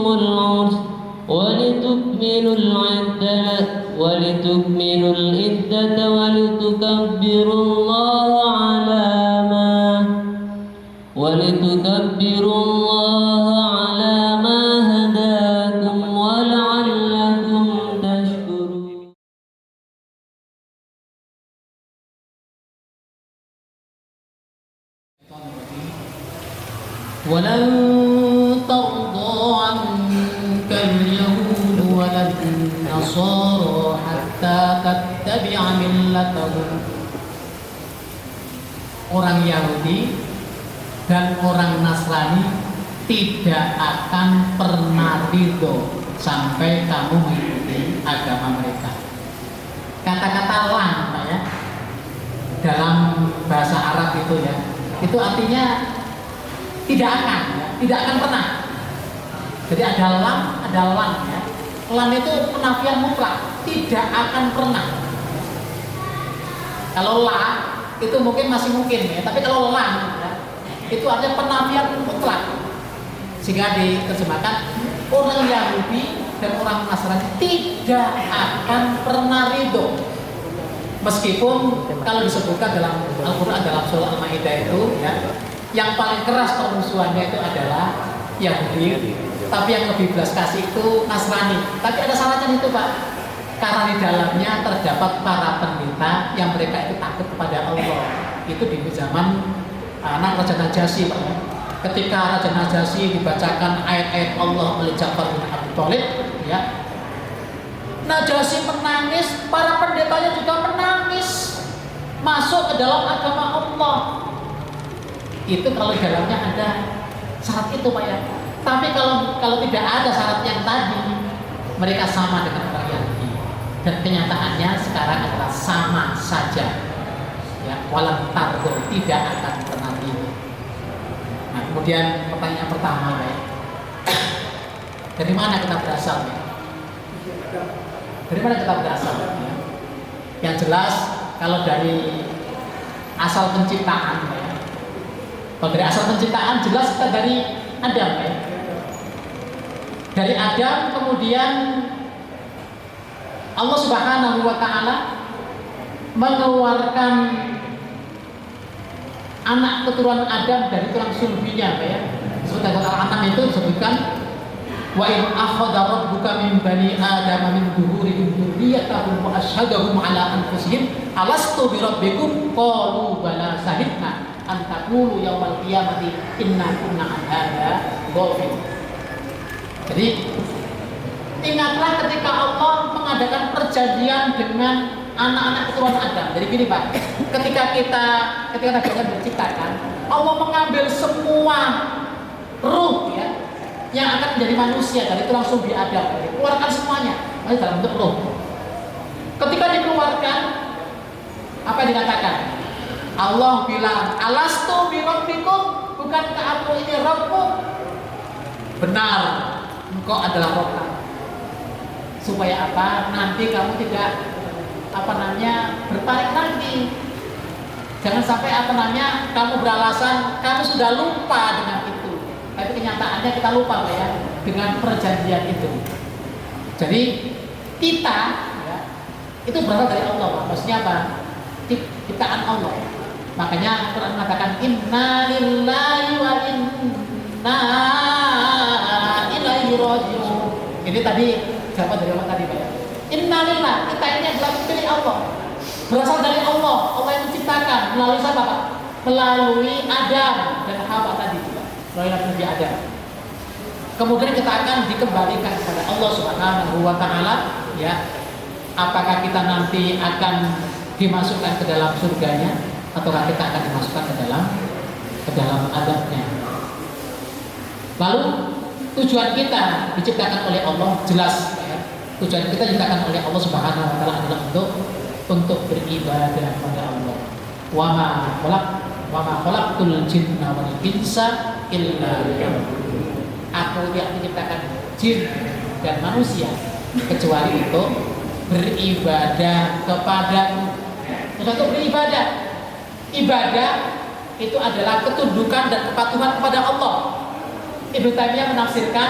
العرش ولتكملوا العدة ولتكبروا الله على ما هداكم ولعلكم تشكرون. ولن ترضى عنك اليهود ولا النصارى حتى تتبع ملتهم. Orang Yahudi dan orang Nasrani tidak akan pernah ridho sampai kamu mengikuti agama mereka. Kata-kata lan ya, dalam bahasa Arab itu ya, itu artinya tidak akan pernah. Jadi ada lam, ada lan ya. Lan itu penafian mutlak, tidak akan pernah. Kalau la itu mungkin masih mungkin ya, tapi kalau lan ya, itu artinya penafian mutlak. Sehingga diterjemahkan orang Yahudi dan orang Nasrani tidak akan pernah ridho. Meskipun kalau disebutkan dalam Al-Quran dalam surah Al-Maidah itu ya, yang paling keras permusuhannya itu adalah Yahudi, tapi yang lebih belas kasih itu Nasrani. Tapi ada syaratnya itu Pak, karena di dalamnya terdapat para pendeta yang mereka itu takut kepada Allah. Itu di zaman anak Raja Najasyi Pak. Ketika Raja Najasyi dibacakan ayat-ayat Allah oleh Ja'far bin Abi Thalib ya, Najasyi menangis, para pendetanya juga menangis, masuk ke dalam agama Allah. Itu kalau di dalamnya ada syarat itu Pak ya. Tapi kalau tidak ada syarat yang tadi, mereka sama dengan orang Yahudi. Dan kenyataannya sekarang adalah sama saja. Ya, walam tardo, tidak akan pernah ridho. Nah, kemudian pertanyaan pertama Pak ya. Dari mana kita berasal ya? Dari mana kita berasal ya? Yang jelas kalau dari asal penciptaan ya. Kalau dari asal penciptaan jelas kita dari Adam ya. Dari Adam kemudian Allah Subhanahu wa Ta'ala mengeluarkan anak keturunan Adam dari tulang sulbinya ya. Seperti dalam Al-An'am itu disebutkan wa in akhadha rabbuka min bani adama min dhuhurihim dzurriyyatahum wa asyhadahum ala anfusihim alastu bi rabbikum qalu bala shahidna an taqulu yaumal qiyamati inna kunna an hadza ghafilin. Jadi ingatlah ketika Allah mengadakan perjanjian dengan anak-anak keturunan Adam. Jadi gini Pak, ketika Nabi Adam diciptakan, Allah mengambil semua ruh ya yang akan menjadi manusia dari tulang sulbi Adam, keluarkan semuanya, masih dalam bentuk ruh. Ketika dikeluarkan, apa yang dikatakan? Allah bilang, alastu bi rabbikum, bukankah aku ini Rabbmu? Benar, engkau adalah Rabb. Supaya apa? Nanti kamu tidak berpaling lagi. Jangan sampai kamu beralasan kamu sudah lupa dengan itu. Tapi kenyataannya kita lupa ya dengan perjanjian itu. Jadi kita ya, itu berasal dari Allah Pak. Maksudnya apa? Ciptaan Allah. Makanya Al-Quran mengatakan inna lillahi wa inna ilaihi raji'un. Ini tadi jawaban dari Allah tadi Pak ya. Inna lillah, kita ini adalah milik Allah, berasal dari Allah. Allah yang menciptakan melalui siapa Pak? Melalui Adam dan Hawa tadi Pak. Melalui Nabi Adam. Kemudian kita akan dikembalikan kepada Allah Subhanahu wa Ta'ala ya. Apakah kita nanti akan dimasukkan ke dalam surganya ataukah kita akan dimasukkan ke dalam adabnya. Lalu tujuan kita diciptakan oleh Allah jelas ya. Tujuan kita diciptakan oleh Allah Subhanahu wa Ta'ala adalah untuk beribadah kepada Allah. Wa ma khalaqtul jinna wal insa illa liya'budun. Aku yang menciptakan jin dan manusia kecuali untuk beribadah kepadamu. Untuk beribadah. Ibadah itu adalah ketundukan dan kepatuhan kepada Allah. Ibnu Taimiyah menafsirkan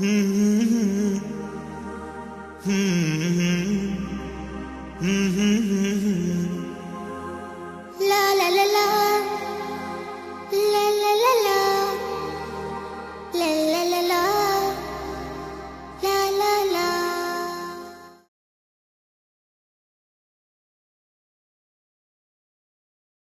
Mm-hmm.